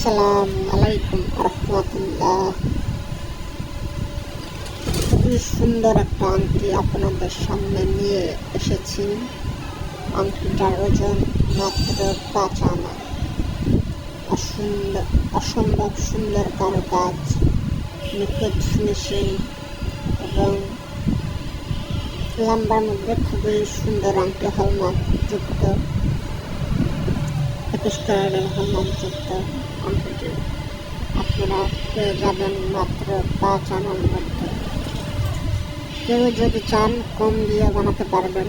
আসসালামু আলাইকুম রহমতুল্লাহ। খুবই সুন্দর একটা আংটি আপনাদের সামনে নিয়ে এসেছি। আংটিটার ওজন মাত্র 5 আনা। অসম্ভব সুন্দর কারুকাজ, নিখুঁত ফিনিশিং এবং লম্বার মধ্যে খুবই সুন্দর আংটি, হলমার্ক যুক্ত, 21 ক্যারেটের হলমার্ক যুক্ত আংটিটি আপনারা পেয়ে যাবেন মাত্র 5 আনার মধ্যে। কেউ যদি চান কম দিয়ে বানাতে পারবেন,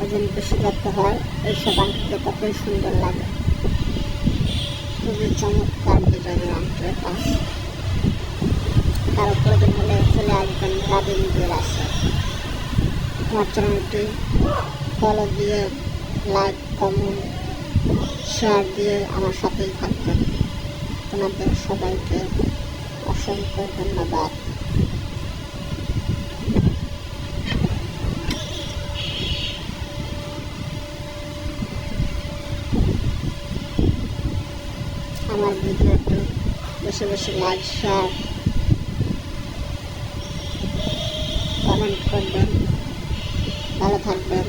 ওজন বেশি করতে হয়, এইসব আংটিতে কতই সুন্দর লাগে। খুবই চমৎকার ডিজাইনের আংটি এটা। কারো প্রয়োজন হলে চলে আসবেন রাবিন্দ্রের আছে। আমার চ্যানেলটি ফলো দিয়ে, লাইক, কমেন্ট, শেয়ার দিয়ে আমার সাথেই থাকবেন। আপনাদের সবাইকে অসংখ্য ধন্যবাদ। আমার ভিডিওটি বেশি বেশি লাইক, শেয়ার, কমেন্ট করবেন। ভালো থাকবেন।